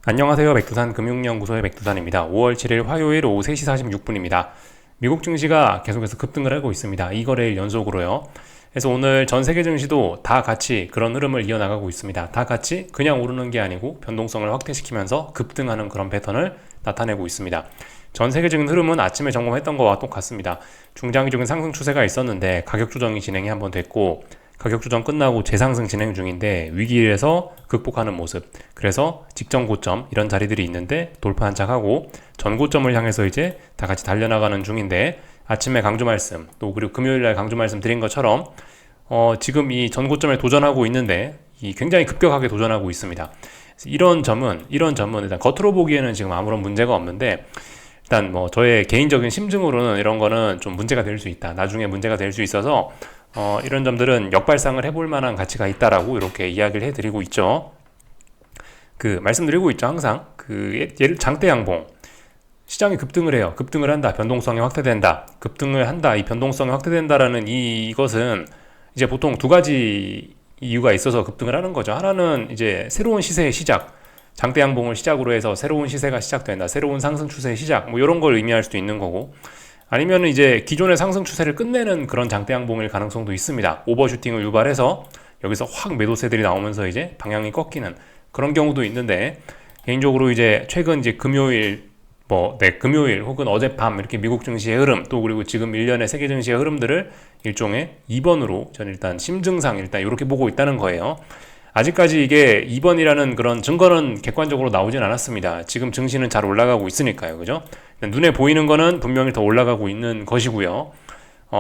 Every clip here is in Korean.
안녕하세요. 백두산 금융연구소의 백두산입니다. 5월 7일 화요일 오후 3시 46분입니다. 미국 증시가 계속해서 급등을 하고 있습니다. 2거래일 연속으로요. 그래서 오늘 전 세계 증시도 다 같이 그런 흐름을 이어나가고 있습니다. 다 같이 그냥 오르는 게 아니고 변동성을 확대시키면서 급등하는 그런 패턴을 나타내고 있습니다. 전 세계적인 흐름은 아침에 점검했던 것과 똑같습니다. 중장기적인 상승 추세가 있었는데 가격 조정이 진행이 한번 됐고, 가격 조정 끝나고 재상승 진행 중인데 위기에서 극복하는 모습, 그래서 직전 고점 이런 자리들이 있는데 돌파 한착하고 전고점을 향해서 이제 다 같이 달려나가는 중인데, 아침에 강조 말씀 또 그리고 금요일날 강조 말씀 드린 것처럼 지금 이 전고점에 도전하고 있는데 이 굉장히 급격하게 도전하고 있습니다. 이런 점은 일단 겉으로 보기에는 지금 아무런 문제가 없는데, 일단 뭐 저의 개인적인 심증으로는 이런 거는 좀 문제가 될 수 있다, 나중에 문제가 될 수 있어서 이런 점들은 역발상을 해볼 만한 가치가 있다라고 이렇게 이야기를 해드리고 있죠. 말씀드리고 있죠. 항상 예를 장대 양봉, 시장이 급등을 해요. 급등을 한다. 변동성이 확대된다. 급등을 한다. 이 변동성이 확대된다라는 이것은 이제 보통 두 가지 이유가 있어서 급등을 하는 거죠. 하나는 이제 새로운 시세의 시작, 장대 양봉을 시작으로 해서 새로운 시세가 시작된다. 새로운 상승 추세의 시작, 뭐 이런 걸 의미할 수도 있는 거고, 아니면 이제 기존의 상승 추세를 끝내는 그런 장대 양봉일 가능성도 있습니다. 오버슈팅을 유발해서 여기서 확 매도세들이 나오면서 이제 방향이 꺾이는 그런 경우도 있는데, 개인적으로 이제 최근 이제 금요일 혹은 어젯밤 이렇게 미국 증시의 흐름, 또 그리고 지금 일련의 세계 증시의 흐름들을 일종의 2번으로 저는 일단 심증상 일단 이렇게 보고 있다는 거예요. 아직까지 이게 2번이라는 그런 증거는 객관적으로 나오진 않았습니다. 지금 증시는 잘 올라가고 있으니까요. 그죠? 눈에 보이는 거는 분명히 더 올라가고 있는 것이고요.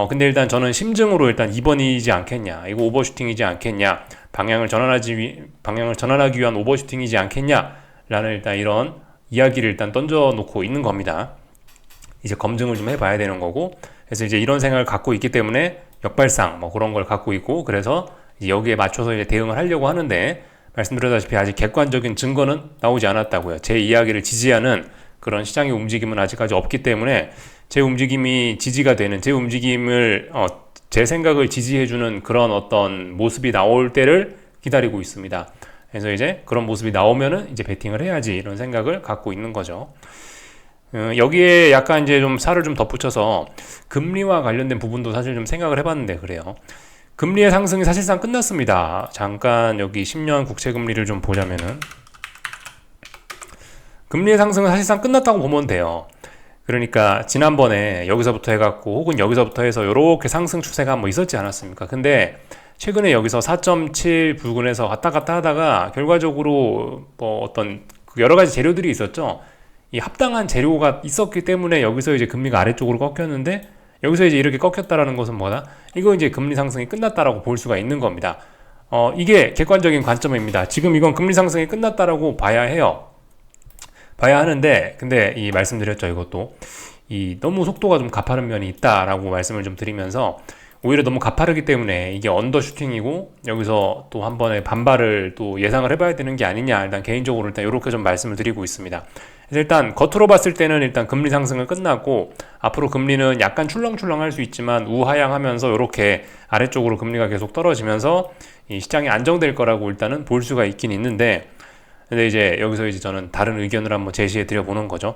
근데 일단 저는 심증으로 일단 2번이지 않겠냐, 이거 오버슈팅이지 않겠냐, 방향을 전환하기 위한 오버슈팅이지 않겠냐 라는 일단 이런 이야기를 일단 던져놓고 있는 겁니다. 이제 검증을 좀 해봐야 되는 거고, 그래서 이제 이런 생각을 갖고 있기 때문에 역발상 뭐 그런 걸 갖고 있고, 그래서 이제 여기에 맞춰서 이제 대응을 하려고 하는데, 말씀드렸다시피 아직 객관적인 증거는 나오지 않았다고요. 제 이야기를 지지하는 그런 시장의 움직임은 아직까지 없기 때문에, 제 움직임이 지지가 되는, 제 생각을 지지해주는 그런 어떤 모습이 나올 때를 기다리고 있습니다. 그래서 이제 그런 모습이 나오면은 이제 베팅을 해야지, 이런 생각을 갖고 있는 거죠. 여기에 약간 이제 좀 살을 좀 덧붙여서 금리와 관련된 부분도 사실 좀 생각을 해봤는데, 그래요. 금리의 상승이 사실상 끝났습니다. 잠깐 여기 10년 국채 금리를 좀 보자면은, 금리의 상승은 사실상 끝났다고 보면 돼요. 그러니까 지난번에 여기서부터 해갖고 혹은 여기서부터 해서 이렇게 상승 추세가 뭐 있었지 않았습니까? 근데 최근에 여기서 4.7 부근에서 왔다 갔다 하다가 결과적으로 뭐 어떤 여러 가지 재료들이 있었죠. 이 합당한 재료가 있었기 때문에 여기서 이제 금리가 아래쪽으로 꺾였는데, 여기서 이제 이렇게 꺾였다라는 것은 뭐다? 이거 이제 금리 상승이 끝났다라고 볼 수가 있는 겁니다. 이게 객관적인 관점입니다. 지금 이건 금리 상승이 끝났다라고 봐야 해요. 봐야 하는데, 근데 이 말씀드렸죠. 이것도 너무 속도가 좀 가파른 면이 있다라고 말씀을 좀 드리면서, 오히려 너무 가파르기 때문에 이게 언더슈팅이고 여기서 또 한 번에 반발을 또 예상을 해봐야 되는 게 아니냐, 일단 개인적으로 일단 이렇게 좀 말씀을 드리고 있습니다. 그래서 일단 겉으로 봤을 때는 일단 금리 상승은 끝났고, 앞으로 금리는 약간 출렁출렁 할 수 있지만 우하향하면서 이렇게 아래쪽으로 금리가 계속 떨어지면서 이 시장이 안정될 거라고 일단은 볼 수가 있긴 있는데, 근데 이제 여기서 이제 저는 다른 의견을 한번 제시해 드려 보는 거죠.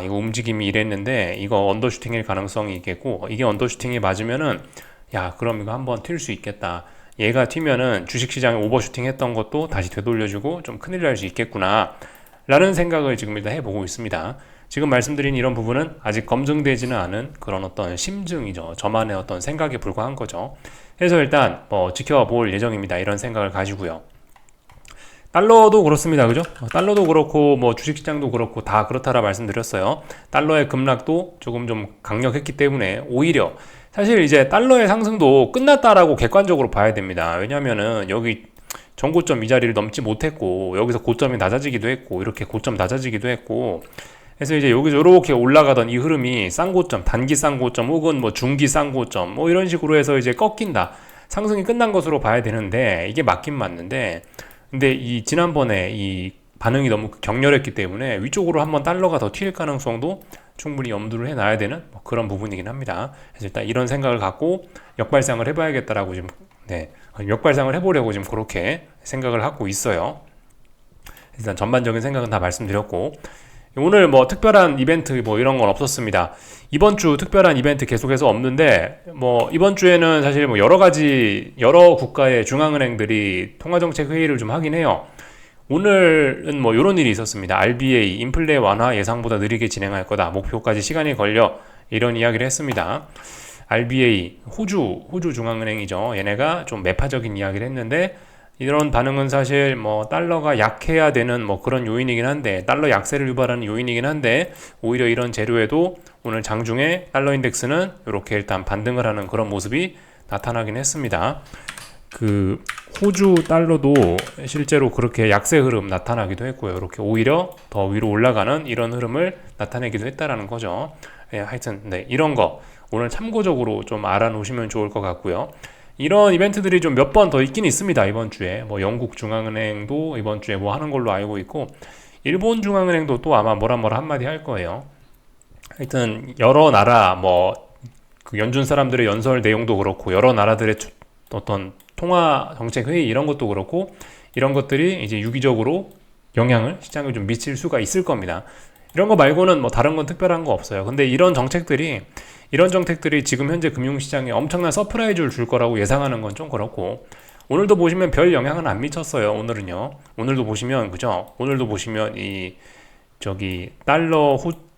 이거 움직임이 이랬는데 이거 언더슈팅일 가능성이 있겠고, 이게 언더슈팅이 맞으면은 야, 그럼 이거 한번 튈 수 있겠다. 얘가 튀면은 주식시장에 오버슈팅 했던 것도 다시 되돌려주고 좀 큰일 날 수 있겠구나 라는 생각을 지금 일단 해보고 있습니다. 지금 말씀드린 이런 부분은 아직 검증되지는 않은 그런 어떤 심증이죠. 저만의 어떤 생각에 불과한 거죠. 그래서 일단 뭐 지켜볼 예정입니다. 이런 생각을 가지고요. 달러도 그렇습니다. 그죠? 달러도 그렇고 뭐 주식시장도 그렇고 다 그렇다라 말씀드렸어요. 달러의 급락도 조금 좀 강력했기 때문에 오히려 사실 이제 달러의 상승도 끝났다라고 객관적으로 봐야 됩니다. 왜냐면은 여기 전고점 이 자리를 넘지 못했고, 여기서 고점이 낮아지기도 했고, 이렇게 고점 낮아지기도 했고, 그래서 이제 여기서 이렇게 올라가던 이 흐름이 쌍고점, 단기 쌍고점 혹은 뭐 중기 쌍고점 뭐 이런 식으로 해서 이제 꺾인다, 상승이 끝난 것으로 봐야 되는데, 이게 맞긴 맞는데, 근데 이 지난번에 이 반응이 너무 격렬했기 때문에 위쪽으로 한번 달러가 더 튈 가능성도 충분히 염두를 해놔야 되는 뭐 그런 부분이긴 합니다. 그래서 일단 이런 생각을 갖고 역발상을 해봐야겠다라고 역발상을 해보려고 지금 그렇게 생각을 하고 있어요. 일단 전반적인 생각은 다 말씀드렸고, 오늘 뭐 특별한 이벤트 뭐 이런 건 없었습니다. 이번 주 특별한 이벤트 계속해서 없는데, 뭐 이번 주에는 사실 뭐 여러 국가의 중앙은행들이 통화정책 회의를 좀 하긴 해요. 오늘은 뭐 이런 일이 있었습니다. RBA 인플레 완화 예상보다 느리게 진행할 거다. 목표까지 시간이 걸려. 이런 이야기를 했습니다. RBA 호주 중앙은행이죠. 얘네가 좀 매파적인 이야기를 했는데, 이런 반응은 사실 뭐 달러가 약해야 되는 뭐 그런 요인이긴 한데, 달러 약세를 유발하는 요인이긴 한데, 오히려 이런 재료에도 오늘 장중에 달러 인덱스는 이렇게 일단 반등을 하는 그런 모습이 나타나긴 했습니다. 그 호주 달러도 실제로 그렇게 약세 흐름 나타나기도 했고요. 이렇게 오히려 더 위로 올라가는 이런 흐름을 나타내기도 했다라는 거죠. 예, 하여튼 네, 이런 거 오늘 참고적으로 좀 알아놓으시면 좋을 것 같고요. 이런 이벤트들이 좀 몇 번 더 있긴 있습니다. 이번 주에 뭐 영국 중앙은행도 이번 주에 뭐 하는 걸로 알고 있고, 일본 중앙은행도 또 아마 뭐라 한마디 할 거예요. 하여튼 여러 나라 뭐 그 연준 사람들의 연설 내용도 그렇고, 여러 나라들의 어떤 통화 정책 회의 이런 것도 그렇고, 이런 것들이 이제 유기적으로 영향을 시장에 좀 미칠 수가 있을 겁니다. 이런 거 말고는 뭐 다른 건 특별한 거 없어요. 근데 이런 정책들이 지금 현재 금융시장에 엄청난 서프라이즈를 줄 거라고 예상하는 건 좀 그렇고, 오늘도 보시면 별 영향은 안 미쳤어요. 오늘도 보시면 그죠? 오늘도 보시면 이 저기 달러하고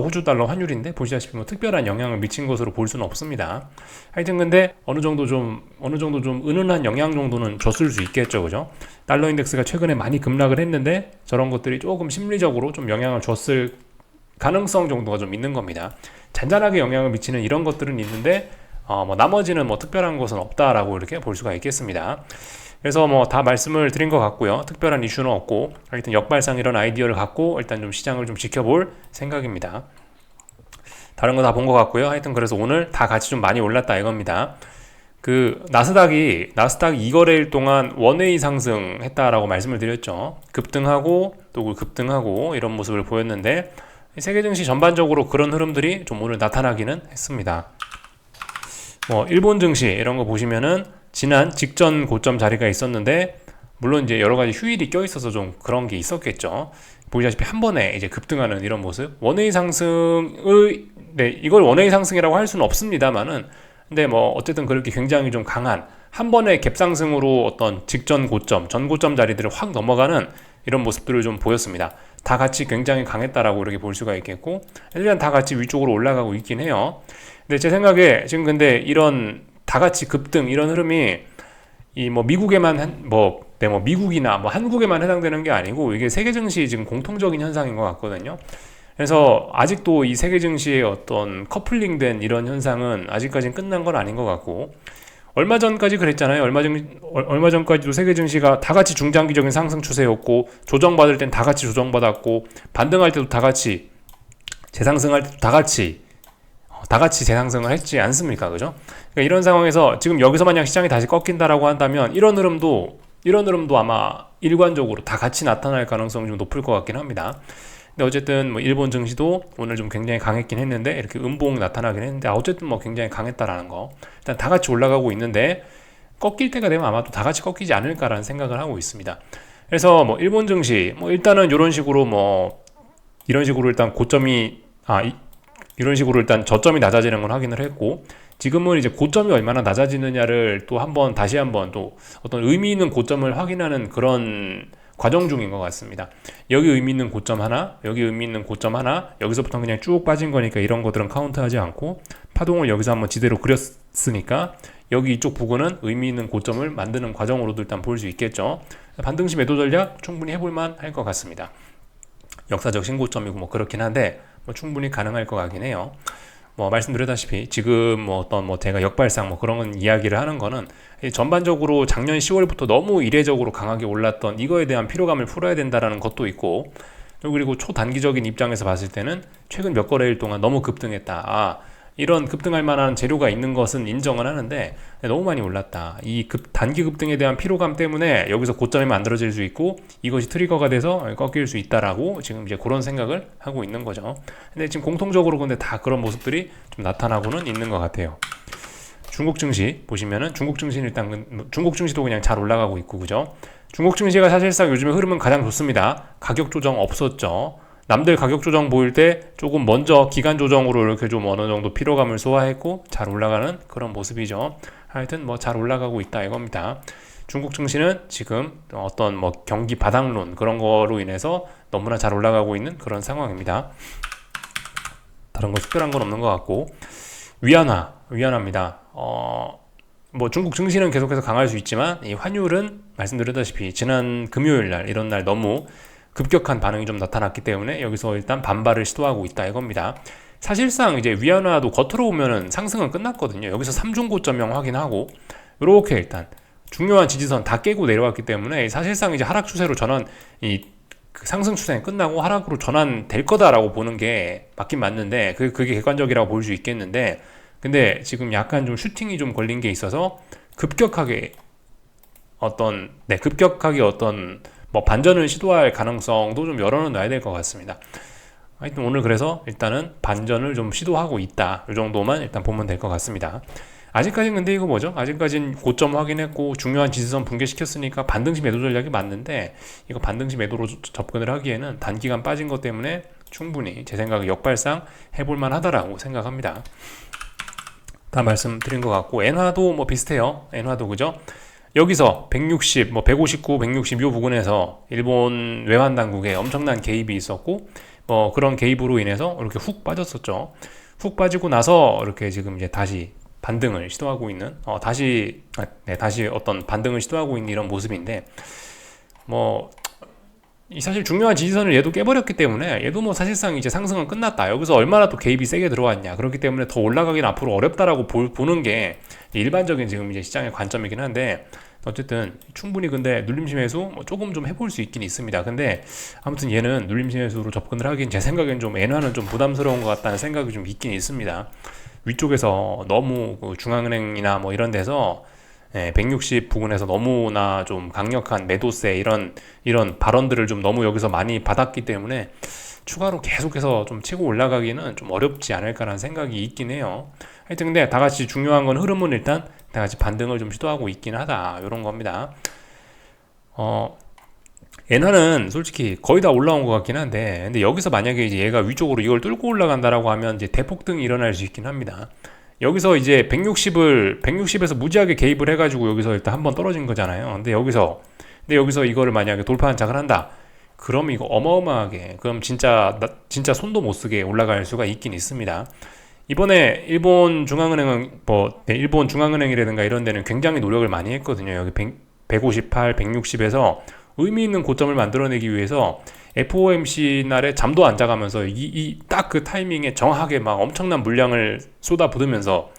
호주 달러 환율인데, 보시다시피 뭐 특별한 영향을 미친 것으로 볼 수는 없습니다. 하여튼 근데 어느 정도 좀 은은한 영향 정도는 줬을 수 있겠죠, 그죠? 달러 인덱스가 최근에 많이 급락을 했는데, 저런 것들이 조금 심리적으로 좀 영향을 줬을 가능성 정도가 좀 있는 겁니다. 잔잔하게 영향을 미치는 이런 것들은 있는데, 뭐 나머지는 뭐 특별한 것은 없다라고 이렇게 볼 수가 있겠습니다. 그래서 뭐 다 말씀을 드린 것 같고요. 특별한 이슈는 없고, 하여튼 역발상 이런 아이디어를 갖고 일단 좀 시장을 좀 지켜볼 생각입니다. 다른 거 다 본 것 같고요. 하여튼 그래서 오늘 다 같이 좀 많이 올랐다 이겁니다. 그 나스닥 2거래일 동안 원웨이 상승했다라고 말씀을 드렸죠. 급등하고 또 급등하고 이런 모습을 보였는데, 세계 증시 전반적으로 그런 흐름들이 좀 오늘 나타나기는 했습니다. 뭐 일본 증시 이런 거 보시면은 지난 직전 고점 자리가 있었는데, 물론 이제 여러 가지 휴일이 껴있어서 좀 그런 게 있었겠죠. 보시다시피 한 번에 이제 급등하는 이런 모습. 원웨이 상승의, 네, 이걸 원웨이 상승이라고 할 수는 없습니다만은, 근데 뭐 어쨌든 그렇게 굉장히 좀 강한 한 번의 갭상승으로 어떤 직전 고점, 전 고점 자리들을 확 넘어가는 이런 모습들을 좀 보였습니다. 다 같이 굉장히 강했다라고 이렇게 볼 수가 있겠고, 일단 다 같이 위쪽으로 올라가고 있긴 해요. 근데 제 생각에 지금 근데 이런 다 같이 급등 이런 흐름이 이 뭐 미국이나 뭐 한국에만 해당되는 게 아니고, 이게 세계 증시 지금 공통적인 현상인 것 같거든요. 그래서 아직도 이 세계 증시의 어떤 커플링된 이런 현상은 아직까지는 끝난 건 아닌 것 같고, 얼마 전까지 그랬잖아요. 얼마 전까지도 세계 증시가 다 같이 중장기적인 상승 추세였고, 조정받을 땐 다 같이 조정받았고, 반등할 때도 다 같이, 재상승할 때도 다 같이 재상승을 했지 않습니까? 그죠? 그러니까 이런 상황에서 지금 여기서 만약 시장이 다시 꺾인다라고 한다면, 이런 흐름도 아마 일관적으로 다 같이 나타날 가능성이 좀 높을 것 같긴 합니다. 근데 어쨌든 뭐 일본 증시도 오늘 좀 굉장히 강했긴 했는데, 이렇게 음봉 나타나긴 했는데, 어쨌든 뭐 굉장히 강했다라는 거. 일단 다 같이 올라가고 있는데, 꺾일 때가 되면 아마도 다 같이 꺾이지 않을까라는 생각을 하고 있습니다. 그래서 뭐 일본 증시 뭐 일단은 이런 식으로 일단 이런 식으로 일단 저점이 낮아지는 건 확인을 했고, 지금은 이제 고점이 얼마나 낮아지느냐를 다시 한번 또 어떤 의미 있는 고점을 확인하는 그런 과정 중인 것 같습니다. 여기 의미 있는 고점 하나, 여기 의미 있는 고점 하나, 여기서부터 그냥 쭉 빠진 거니까 이런 것들은 카운트하지 않고, 파동을 여기서 한번 지대로 그렸으니까 여기 이쪽 부근은 의미 있는 고점을 만드는 과정으로도 일단 볼 수 있겠죠. 반등시 매도 전략 충분히 해볼만 할 것 같습니다. 역사적 신고점이고 뭐 그렇긴 한데, 뭐 충분히 가능할 것 같긴 해요. 뭐 말씀드렸다시피 지금 제가 역발상 그런 이야기를 하는 거는, 전반적으로 작년 10월부터 너무 이례적으로 강하게 올랐던 이거에 대한 피로감을 풀어야 된다라는 것도 있고, 그리고 초단기적인 입장에서 봤을 때는 최근 몇 거래일 동안 너무 급등했다. 이런 급등할 만한 재료가 있는 것은 인정을 하는데, 너무 많이 올랐다. 이 단기 급등에 대한 피로감 때문에 여기서 고점이 만들어질 수 있고, 이것이 트리거가 돼서 꺾일 수 있다라고 지금 이제 그런 생각을 하고 있는 거죠. 근데 지금 공통적으로 근데 다 그런 모습들이 좀 나타나고는 있는 것 같아요. 중국 증시 보시면은 중국 증시는 일단 중국 증시도 그냥 잘 올라가고 있고 그죠? 중국 증시가 사실상 요즘에 흐름은 가장 좋습니다. 가격 조정 없었죠. 남들 가격 조정 보일 때 조금 먼저 기간 조정으로 이렇게 좀 어느 정도 피로감을 소화했고 잘 올라가는 그런 모습이죠. 하여튼 뭐 잘 올라가고 있다 이겁니다. 중국 증시는 지금 어떤 뭐 경기 바닥론 그런 거로 인해서 너무나 잘 올라가고 있는 그런 상황입니다. 다른 거 특별한 건 없는 것 같고 위안화입니다. 뭐 중국 증시는 계속해서 강할 수 있지만 이 환율은 말씀드렸다시피 지난 금요일 날 이런 날 너무 급격한 반응이 좀 나타났기 때문에 여기서 일단 반발을 시도하고 있다 이겁니다. 사실상 이제 위안화도 겉으로 보면은 상승은 끝났거든요. 여기서 3중 고점형 확인하고 이렇게 일단 중요한 지지선 다 깨고 내려왔기 때문에 사실상 이제 하락 추세로 전환 그 상승 추세는 끝나고 하락으로 전환될 거다라고 보는 게 맞긴 맞는데 그게 객관적이라고 볼 수 있겠는데 근데 지금 약간 좀 슈팅이 좀 걸린 게 있어서 급격하게 어떤 뭐 반전을 시도할 가능성도 좀 열어는 놔야 될 것 같습니다. 하여튼 오늘 그래서 일단은 반전을 좀 시도하고 있다. 이 정도만 일단 보면 될 것 같습니다. 아직까지는 근데 이거 뭐죠? 아직까지는 고점 확인했고 중요한 지지선 붕괴시켰으니까 반등시 매도 전략이 맞는데 이거 반등시 매도로 접근을 하기에는 단기간 빠진 것 때문에 충분히 제 생각에 역발상 해볼만 하다라고 생각합니다. 다 말씀드린 것 같고 엔화도 뭐 비슷해요. 엔화도 그죠? 여기서 160, 뭐 159, 160 요 부근에서 일본 외환 당국에 엄청난 개입이 있었고 뭐 그런 개입으로 인해서 이렇게 훅 빠졌었죠. 훅 빠지고 나서 이렇게 지금 이제 다시 반등을 시도하고 있는 다시 어떤 반등을 시도하고 있는 이런 모습인데 뭐 사실 중요한 지지선을 얘도 깨버렸기 때문에 얘도 뭐 사실상 이제 상승은 끝났다. 여기서 얼마나 또 개입이 세게 들어왔냐. 그렇기 때문에 더 올라가기는 앞으로 어렵다라고 보는 게 일반적인 지금 이제 시장의 관점이긴 한데 어쨌든 충분히 근데 눌림식 매수 뭐 조금 좀 해볼 수 있긴 있습니다. 근데 아무튼 얘는 눌림식 매수로 접근을 하긴 제 생각엔 좀 엔화는 좀 부담스러운 것 같다는 생각이 좀 있긴 있습니다. 위쪽에서 너무 그 중앙은행이나 뭐 이런 데서 160 부근에서 너무나 좀 강력한 매도세 이런 발언들을 좀 너무 여기서 많이 받았기 때문에 추가로 계속해서 좀 치고 올라가기는 좀 어렵지 않을까라는 생각이 있긴 해요. 하여튼 근데 다 같이 중요한 건 흐름은 일단 다 같이 반등을 좀 시도하고 있긴 하다 이런 겁니다. 엔화는 솔직히 거의 다 올라온 것 같긴 한데 근데 여기서 만약에 이제 얘가 위쪽으로 이걸 뚫고 올라간다라고 하면 이제 대폭등이 일어날 수 있긴 합니다. 여기서 이제 160에서 무지하게 개입을 해가지고 여기서 일단 한번 떨어진 거잖아요. 근데 여기서 이거를 만약에 돌파 한착을 한다. 그럼 이거 어마어마하게 그럼 진짜 손도 못 쓰게 올라갈 수가 있긴 있습니다. 이번에 일본 중앙은행은 일본 중앙은행이라든가 이런 데는 굉장히 노력을 많이 했거든요. 여기 158, 160에서 의미 있는 고점을 만들어내기 위해서 FOMC 날에 잠도 안 자가면서 딱 그 타이밍에 정확하게 막 엄청난 물량을 쏟아부으면서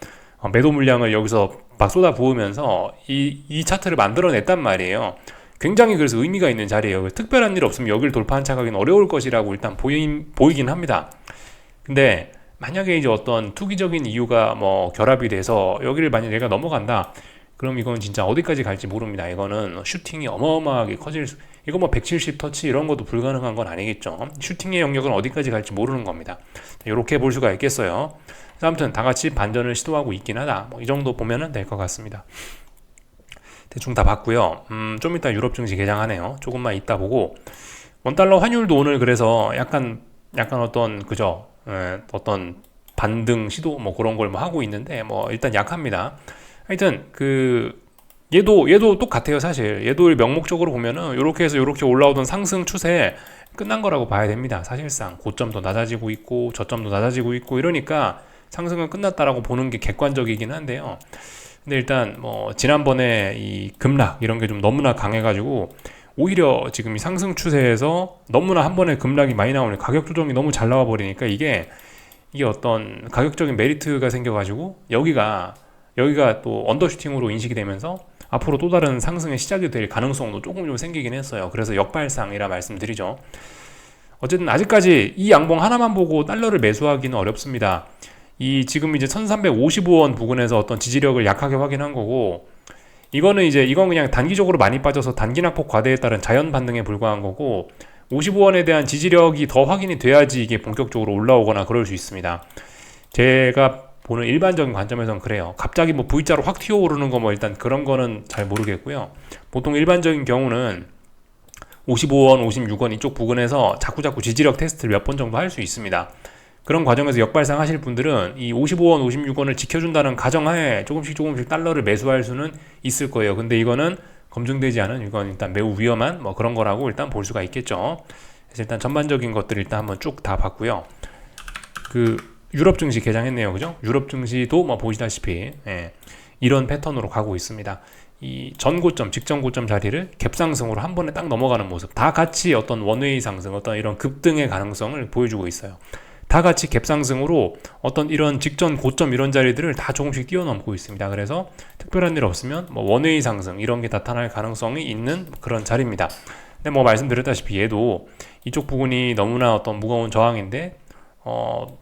매도 물량을 여기서 막 쏟아부으면서 이 차트를 만들어냈단 말이에요. 굉장히 그래서 의미가 있는 자리예요. 특별한 일 없으면 여기를 돌파 한착하기는 어려울 것이라고 일단 보이긴 합니다. 근데 만약에 이제 어떤 투기적인 이유가 뭐 결합이 돼서 여기를 만약 얘가 넘어간다. 그럼 이건 진짜 어디까지 갈지 모릅니다. 이거는 슈팅이 어마어마하게 이거 뭐 170 터치 이런 것도 불가능한 건 아니겠죠. 슈팅의 영역은 어디까지 갈지 모르는 겁니다. 이렇게 볼 수가 있겠어요. 아무튼 다 같이 반전을 시도하고 있긴 하다. 뭐 이 정도 보면은 될 것 같습니다. 대충 다 봤고요. 좀 이따 유럽 증시 개장하네요. 조금만 이따 보고 원달러 환율도 오늘 그래서 약간 어떤 그죠? 어떤 반등 시도 뭐 그런 걸 뭐 하고 있는데 뭐 일단 약합니다. 하여튼 얘도 똑같아요. 사실 얘도 명목적으로 보면은 이렇게 해서 이렇게 올라오던 상승 추세 끝난 거라고 봐야 됩니다. 사실상 고점도 낮아지고 있고 저점도 낮아지고 있고 이러니까 상승은 끝났다라고 보는 게 객관적이긴 한데요. 근데 일단 뭐 지난번에 이 급락 이런 게 좀 너무나 강해가지고 오히려 지금 이 상승 추세에서 너무나 한 번에 급락이 많이 나오니 가격 조정이 너무 잘 나와 버리니까 이게 어떤 가격적인 메리트가 생겨가지고 여기가 또 언더슈팅으로 인식이 되면서 앞으로 또 다른 상승의 시작이 될 가능성도 조금 좀 생기긴 했어요. 그래서 역발상이라 말씀드리죠. 어쨌든 아직까지 이 양봉 하나만 보고 달러를 매수하기는 어렵습니다. 지금 이제 1355원 부근에서 어떤 지지력을 약하게 확인한 거고 이건 그냥 단기적으로 많이 빠져서 단기 낙폭 과대에 따른 자연 반등에 불과한 거고 55원에 대한 지지력이 더 확인이 돼야지 이게 본격적으로 올라오거나 그럴 수 있습니다. 제가 보는 일반적인 관점에서는 그래요. 갑자기 뭐 V자로 확 튀어오르는 거 뭐 일단 그런 거는 잘 모르겠고요. 보통 일반적인 경우는 55원, 56원 이쪽 부근에서 자꾸자꾸 지지력 테스트를 몇 번 정도 할 수 있습니다. 그런 과정에서 역발상 하실 분들은 이 55원, 56원을 지켜준다는 가정하에 조금씩 달러를 매수할 수는 있을 거예요. 근데 이거는 검증되지 않은, 이건 일단 매우 위험한 뭐 그런 거라고 일단 볼 수가 있겠죠. 그래서 일단 전반적인 것들을 일단 한번 쭉 다 봤고요. 그 유럽 증시 개장했네요. 그죠? 유럽 증시도 뭐 보시다시피 이런 패턴으로 가고 있습니다. 이 전고점, 직전 고점 자리를 갭상승으로 한 번에 딱 넘어가는 모습. 다 같이 어떤 원웨이 상승, 어떤 이런 급등의 가능성을 보여주고 있어요. 다 같이 갭상승으로 어떤 이런 직전 고점 이런 자리들을 다 조금씩 뛰어넘고 있습니다. 그래서 특별한 일 없으면 뭐 원웨이 상승 이런 게 나타날 가능성이 있는 그런 자리입니다. 근데 뭐 말씀드렸다시피 얘도 이쪽 부분이 너무나 어떤 무거운 저항인데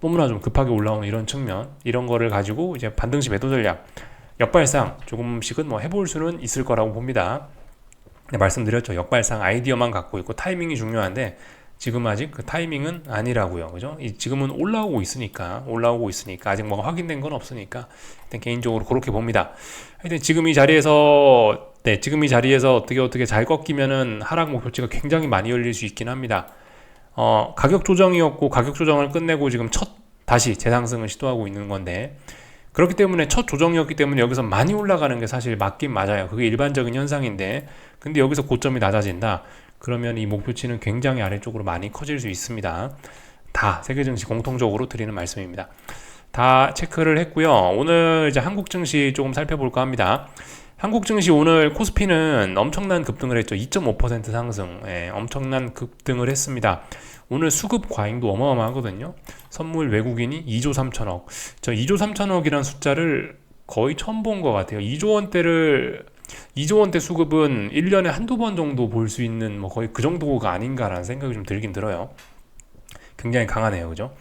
너무나 좀 급하게 올라오는 이런 측면, 이런 거를 가지고 이제 반등시 매도 전략, 역발상 조금씩은 뭐 해볼 수는 있을 거라고 봅니다. 네, 말씀드렸죠. 역발상 아이디어만 갖고 있고 타이밍이 중요한데 지금 아직 그 타이밍은 아니라고요. 그죠? 지금은 올라오고 있으니까 아직 뭐가 확인된 건 없으니까 일단 개인적으로 그렇게 봅니다. 하여튼 지금 이 자리에서 어떻게 잘 꺾이면은 하락 목표치가 굉장히 많이 열릴 수 있긴 합니다. 가격 조정이었고 가격 조정을 끝내고 지금 다시 재상승을 시도하고 있는 건데, 그렇기 때문에 첫 조정이었기 때문에 여기서 많이 올라가는 게 사실 맞긴 맞아요. 그게 일반적인 현상인데, 근데 여기서 고점이 낮아진다 그러면 이 목표치는 굉장히 아래쪽으로 많이 커질 수 있습니다. 다 세계 증시 공통적으로 드리는 말씀입니다. 다 체크를 했고요. 오늘 이제 한국 증시 조금 살펴볼까 합니다. 한국 증시 오늘 코스피는 엄청난 급등을 했죠. 2.5% 상승, 엄청난 급등을 했습니다. 오늘 수급 과잉도 어마어마하거든요. 선물 외국인이 2조 3천억. 저 2조 3천억이란 숫자를 거의 처음 본 것 같아요. 2조 원대 수급은 1년에 한두 번 정도 볼 수 있는 뭐 거의 그 정도가 아닌가라는 생각이 좀 들긴 들어요. 굉장히 강하네요. 그죠?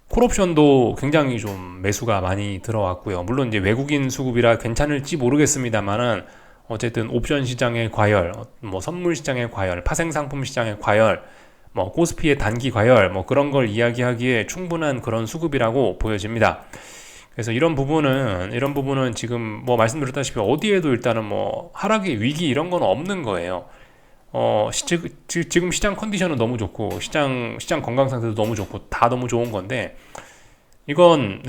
콜옵션도 굉장히 좀 매수가 많이 들어왔고요. 물론 이제 외국인 수급이라 괜찮을지 모르겠습니다만은 어쨌든 옵션 시장의 과열, 뭐 선물 시장의 과열, 파생 상품 시장의 과열, 뭐 코스피의 단기 과열, 뭐 그런 걸 이야기하기에 충분한 그런 수급이라고 보여집니다. 그래서 이런 부분은 지금 뭐 말씀드렸다시피 어디에도 일단은 뭐 하락의 위기 이런 건 없는 거예요. 지금 시장 컨디션은 너무 좋고 시장 건강 상태도 너무 좋고 다 너무 좋은 건데, 이건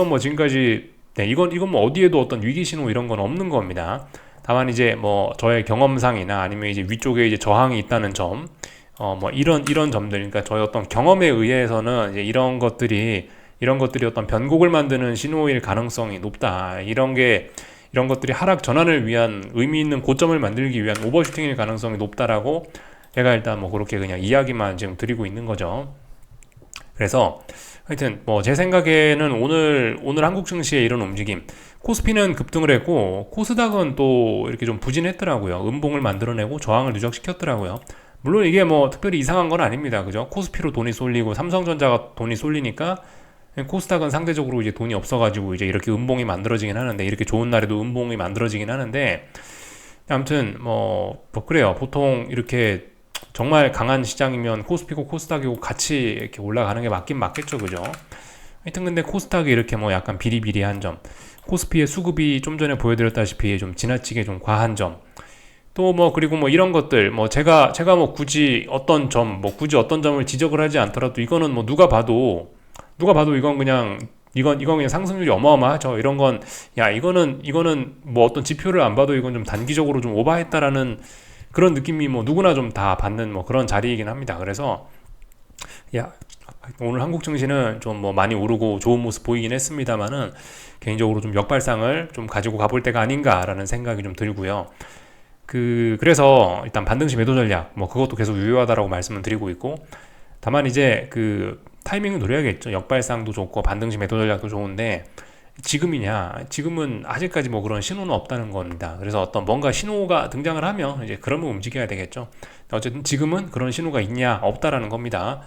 뭐 지금까지 이건 뭐 어디에도 어떤 위기 신호 이런 건 없는 겁니다. 다만 이제 뭐 저의 경험상이나 아니면 이제 위쪽에 이제 저항이 있다는 점, 뭐 이런 점들, 그러니까 저의 어떤 경험에 의해서는 이제 이런 것들이 어떤 변곡을 만드는 신호일 가능성이 높다. 이런 것들이 하락 전환을 위한 의미 있는 고점을 만들기 위한 오버슈팅일 가능성이 높다라고 제가 일단 뭐 그렇게 그냥 이야기만 지금 드리고 있는 거죠. 그래서 하여튼 뭐 제 생각에는 오늘 한국 증시의 이런 움직임, 코스피는 급등을 했고 코스닥은 또 이렇게 좀 부진했더라고요. 음봉을 만들어내고 저항을 누적시켰더라고요. 물론 이게 뭐 특별히 이상한 건 아닙니다. 그죠? 코스피로 돈이 쏠리고 삼성전자가 돈이 쏠리니까 코스닥은 상대적으로 이제 돈이 없어가지고 이제 이렇게 음봉이 만들어지긴 하는데, 이렇게 좋은 날에도 음봉이 만들어지긴 하는데, 아무튼 뭐 그래요. 보통 이렇게 정말 강한 시장이면 코스피고 코스닥이고 같이 이렇게 올라가는 게 맞긴 맞겠죠. 그죠? 하여튼 근데 코스닥이 이렇게 뭐 약간 비리비리한 점, 코스피의 수급이 좀 전에 보여드렸다시피 좀 지나치게 좀 과한 점, 또 뭐 그리고 뭐 이런 것들, 뭐 제가 뭐 굳이 어떤 점을 지적을 하지 않더라도 이거는 뭐 누가 봐도 이건 그냥 상승률이 어마어마하죠. 이런 건, 이거는 뭐 어떤 지표를 안 봐도 이건 좀 단기적으로 좀 오버했다라는 그런 느낌이 뭐 누구나 좀 다 받는 뭐 그런 자리이긴 합니다. 그래서 오늘 한국 증시는 좀 뭐 많이 오르고 좋은 모습 보이긴 했습니다만은 개인적으로 좀 역발상을 좀 가지고 가볼 때가 아닌가라는 생각이 좀 들고요. 그래서 일단 반등시 매도 전략, 뭐 그것도 계속 유효하다라고 말씀을 드리고 있고, 다만 이제 타이밍을 노려야겠죠. 역발상도 좋고 반등시 매도 전략도 좋은데 지금은 아직까지 뭐 그런 신호는 없다는 겁니다. 그래서 어떤 뭔가 신호가 등장을 하면 이제 그러면 움직여야 되겠죠. 어쨌든 지금은 그런 신호가 있냐 없다라는 겁니다.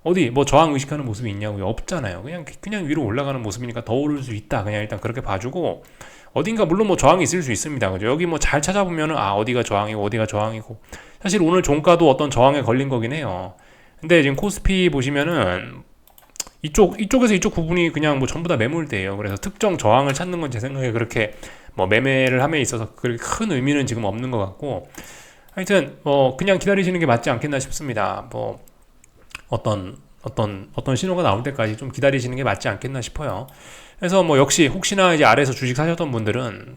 어디 뭐 저항 의식하는 모습이 있냐고요? 없잖아요. 그냥 위로 올라가는 모습이니까 더 오를 수 있다. 그냥 일단 그렇게 봐주고, 어딘가 물론 뭐 저항이 있을 수 있습니다. 그죠? 여기 뭐 잘 찾아보면은 어디가 저항이고 사실 오늘 종가도 어떤 저항에 걸린 거긴 해요. 근데 지금 코스피 보시면은 이쪽에서 이쪽 부분이 그냥 뭐 전부 다 매물대예요. 그래서 특정 저항을 찾는 건 제 생각에 그렇게 뭐 매매를 함에 있어서 그렇게 큰 의미는 지금 없는 것 같고, 하여튼 뭐 그냥 기다리시는 게 맞지 않겠나 싶습니다. 뭐 어떤 신호가 나올 때까지 좀 기다리시는 게 맞지 않겠나 싶어요. 그래서 뭐 역시 혹시나 이제 아래에서 주식 사셨던 분들은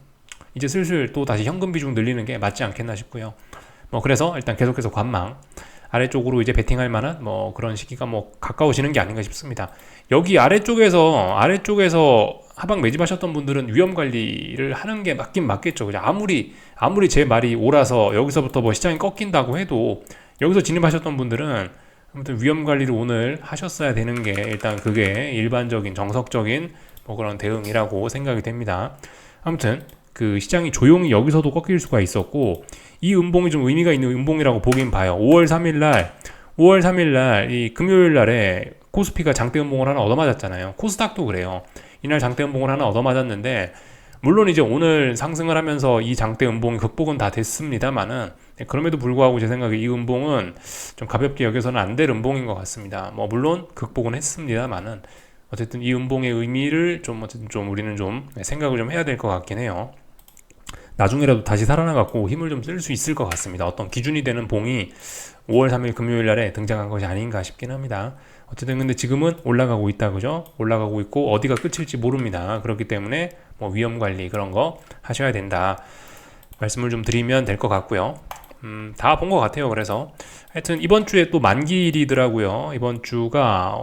이제 슬슬 또 다시 현금 비중 늘리는 게 맞지 않겠나 싶고요. 뭐 그래서 일단 계속해서 관망, 아래쪽으로 이제 베팅할 만한 뭐 그런 시기가 뭐 가까워지는 게 아닌가 싶습니다. 여기 아래쪽에서 하방 매집하셨던 분들은 위험 관리를 하는 게 맞긴 맞겠죠. 그죠? 아무리 제 말이 옳아서 여기서부터 뭐 시장이 꺾인다고 해도 여기서 진입하셨던 분들은 아무튼 위험 관리를 오늘 하셨어야 되는 게 일단 그게 일반적인 정석적인 뭐 그런 대응이라고 생각이 됩니다. 아무튼 그 시장이 조용히 여기서도 꺾일 수가 있었고, 이 음봉이 좀 의미가 있는 음봉이라고 보긴 봐요. 5월 3일 날 이 금요일 날에 코스피가 장대 음봉을 하나 얻어맞았잖아요. 코스닥도 그래요. 이날 장대 음봉을 하나 얻어맞았는데, 물론 이제 오늘 상승을 하면서 이 장대 음봉이 극복은 다 됐습니다만은, 그럼에도 불구하고 제 생각에 이 음봉은 좀 가볍게 여겨서는 안 될 음봉인 것 같습니다. 뭐 물론 극복은 했습니다만은 어쨌든 이 음봉의 의미를 좀 어쨌든 좀 우리는 좀 생각을 좀 해야 될 것 같긴 해요. 나중에라도 다시 살아나갖고 힘을 좀 쓸 수 있을 것 같습니다. 어떤 기준이 되는 봉이 5월 3일 금요일 날에 등장한 것이 아닌가 싶긴 합니다. 어쨌든 근데 지금은 올라가고 있다, 그죠? 올라가고 있고 어디가 끝일지 모릅니다. 그렇기 때문에 뭐 위험 관리 그런 거 하셔야 된다 말씀을 좀 드리면 될 것 같고요. 다 본 것 같아요. 그래서 하여튼 이번 주에 또 만기일이더라고요. 이번 주가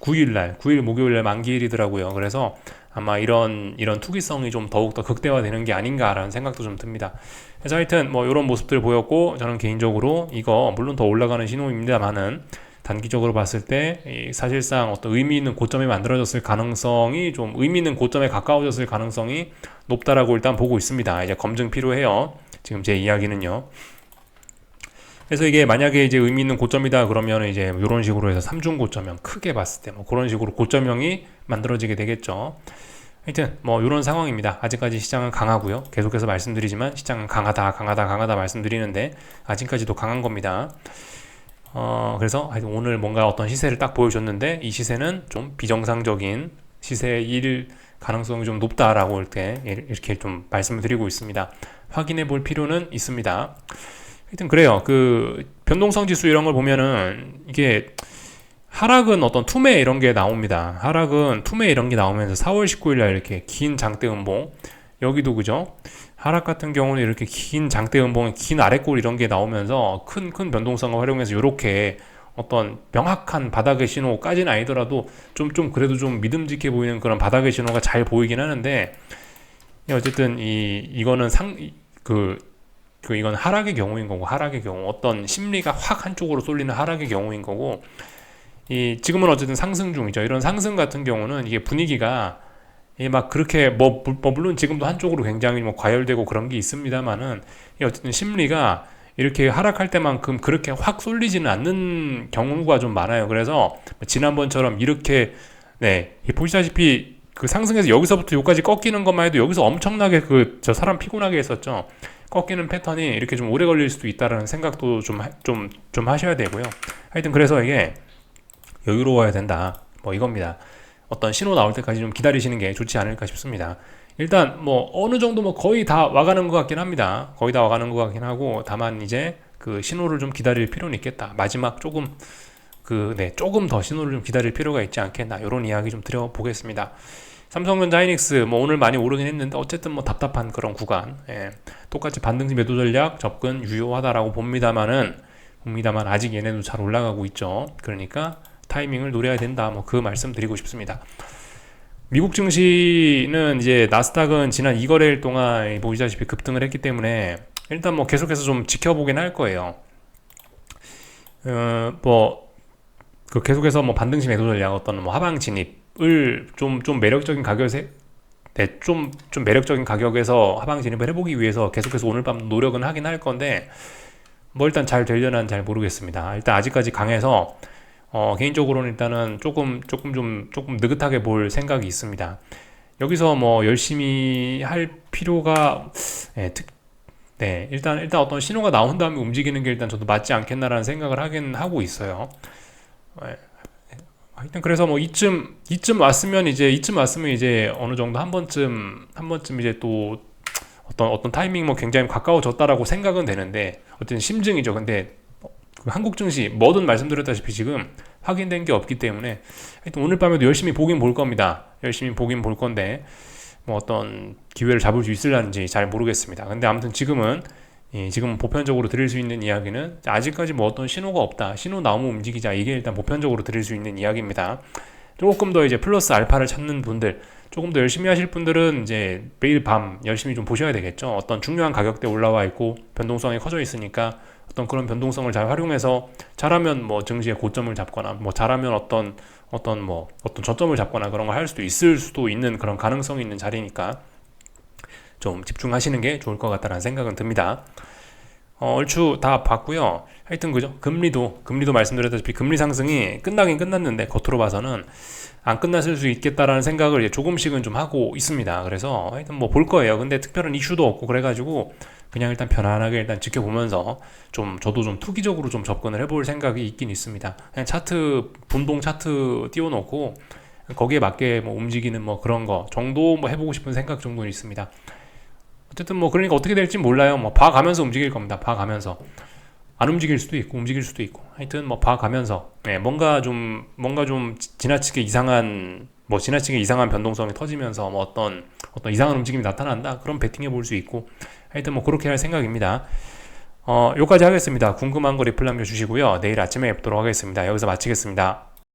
9일 목요일날 만기일이더라고요. 그래서 아마 이런 투기성이 좀 더욱더 극대화되는 게 아닌가라는 생각도 좀 듭니다. 그래서 하여튼 뭐 이런 모습들 보였고, 저는 개인적으로 이거 물론 더 올라가는 신호입니다만은 단기적으로 봤을 때 사실상 어떤 의미 있는 고점이 만들어졌을 가능성이 좀 의미 있는 고점에 가까워졌을 가능성이 높다라고 일단 보고 있습니다. 이제 검증 필요해요. 지금 제 이야기는요. 그래서 이게 만약에 이제 의미 있는 고점이다 그러면 이제 이런 식으로 해서 삼중 고점형 크게 봤을 때 뭐 그런 식으로 고점형이 만들어지게 되겠죠. 하여튼 뭐 이런 상황입니다. 아직까지 시장은 강하고요. 계속해서 말씀드리지만 시장은 강하다 말씀드리는데 아직까지도 강한 겁니다. 그래서 하여튼 오늘 뭔가 어떤 시세를 딱 보여줬는데 이 시세는 좀 비정상적인 시세일 가능성이 좀 높다라고 이렇게 좀 말씀을 드리고 있습니다. 확인해 볼 필요는 있습니다. 하여튼 그래요. 그 변동성 지수 이런 걸 보면은 이게 하락은 어떤 투매 이런 게 나옵니다. 하락은 투매 이런 게 나오면서 4월 19일 날 이렇게 긴 장대 음봉, 여기도 그죠? 하락 같은 경우는 이렇게 긴 장대 음봉, 긴 아랫골 이런 게 나오면서 큰 변동성을 활용해서 이렇게 어떤 명확한 바닥의 신호까지는 아니더라도 좀 그래도 좀 믿음직해 보이는 그런 바닥의 신호가 잘 보이긴 하는데, 어쨌든 이거는 이건 하락의 경우인 거고, 하락의 경우 어떤 심리가 확 한쪽으로 쏠리는 하락의 경우인 거고, 지금은 어쨌든 상승 중이죠. 이런 상승 같은 경우는 이게 분위기가 막 그렇게 물론 지금도 한쪽으로 굉장히 뭐 과열되고 그런 게 있습니다만은 어쨌든 심리가 이렇게 하락할 때만큼 그렇게 확 쏠리지는 않는 경우가 좀 많아요. 그래서 지난번처럼 이렇게 보시다시피 그 상승해서 여기서부터 여기까지 꺾이는 것만 해도 여기서 엄청나게 저 사람 피곤하게 했었죠. 꺾이는 패턴이 이렇게 좀 오래 걸릴 수도 있다라는 생각도 좀 하셔야 되고요. 하여튼 그래서 이게 여유로워야 된다. 뭐 이겁니다. 어떤 신호 나올 때까지 좀 기다리시는 게 좋지 않을까 싶습니다. 일단 뭐 어느 정도 뭐 거의 다 와가는 것 같긴 합니다. 거의 다 와가는 것 같긴 하고, 다만 이제 그 신호를 좀 기다릴 필요는 있겠다. 마지막 조금 조금 더 신호를 좀 기다릴 필요가 있지 않겠나, 이런 이야기 좀 드려보겠습니다. 삼성전자 하이닉스 뭐 오늘 많이 오르긴 했는데 어쨌든 뭐 답답한 그런 구간, 똑같이 반등지 매도 전략 접근 유효하다라고 봅니다만 아직 얘네도 잘 올라가고 있죠. 그러니까 타이밍을 노려야 된다, 뭐 그 말씀 드리고 싶습니다. 미국 증시는 이제 나스닥은 지난 2거래일 동안 보시다시피 급등을 했기 때문에 일단 뭐 계속해서 좀 지켜보긴 할 거예요. 계속해서 뭐 반등시 매도 전략, 어떤 뭐 하방 진입을 좀 매력적인 가격에 좀 매력적인 가격에서 하방 진입을 해보기 위해서 계속해서 오늘 밤 노력은 하긴 할 건데, 뭐 일단 잘 되려나는 잘 모르겠습니다. 일단 아직까지 강해서 개인적으로는 일단은 조금 느긋하게 볼 생각이 있습니다. 여기서 뭐 열심히 할 필요가 일단 어떤 신호가 나온 다음에 움직이는 게 일단 저도 맞지 않겠나라는 생각을 하긴 하고 있어요. 하여튼 그래서 뭐 이쯤 왔으면 이제 어느 정도 한 번쯤 이제 또 어떤 타이밍 뭐 굉장히 가까워졌다라고 생각은 되는데 어쨌든 심증이죠. 근데 그 한국 증시 뭐든 말씀드렸다시피 지금 확인된 게 없기 때문에 하여튼 오늘 밤에도 열심히 보긴 볼 겁니다. 열심히 보긴 볼 건데 뭐 어떤 기회를 잡을 수 있을런지 잘 모르겠습니다. 근데 아무튼 지금 보편적으로 드릴 수 있는 이야기는 아직까지 뭐 어떤 신호가 없다. 신호 나오면 움직이자. 이게 일단 보편적으로 드릴 수 있는 이야기입니다. 조금 더 이제 플러스 알파를 찾는 분들, 조금 더 열심히 하실 분들은 이제 매일 밤 열심히 좀 보셔야 되겠죠. 어떤 중요한 가격대 올라와 있고 변동성이 커져 있으니까 어떤 그런 변동성을 잘 활용해서 잘하면 뭐 증시의 고점을 잡거나 뭐 잘하면 어떤 저점을 잡거나 그런 걸 할 수도 있을 수도 있는 그런 가능성이 있는 자리니까 좀 집중하시는 게 좋을 것 같다는 생각은 듭니다. 얼추 다 봤고요. 하여튼 그죠? 금리도 말씀드렸다시피 금리 상승이 끝나긴 끝났는데 겉으로 봐서는 안 끝났을 수 있겠다라는 생각을 이제 조금씩은 좀 하고 있습니다. 그래서 하여튼 뭐 볼 거예요. 근데 특별한 이슈도 없고 그래가지고 그냥 일단 편안하게 일단 지켜보면서 좀 저도 좀 투기적으로 좀 접근을 해볼 생각이 있긴 있습니다. 그냥 분봉 차트 띄워놓고 거기에 맞게 뭐 움직이는 뭐 그런 거 정도 뭐 해보고 싶은 생각 정도는 있습니다. 어쨌든 뭐 그러니까 어떻게 될지 몰라요. 뭐 봐가면서 움직일 겁니다. 봐가면서 안 움직일 수도 있고 움직일 수도 있고 하여튼 뭐 봐가면서 뭔가 좀 지나치게 이상한 변동성이 터지면서 뭐 어떤 이상한 움직임이 나타난다. 그럼 베팅해 볼 수 있고 하여튼 뭐 그렇게 할 생각입니다. 여기까지 하겠습니다. 궁금한 거 리플 남겨주시고요. 내일 아침에 뵙도록 하겠습니다. 여기서 마치겠습니다.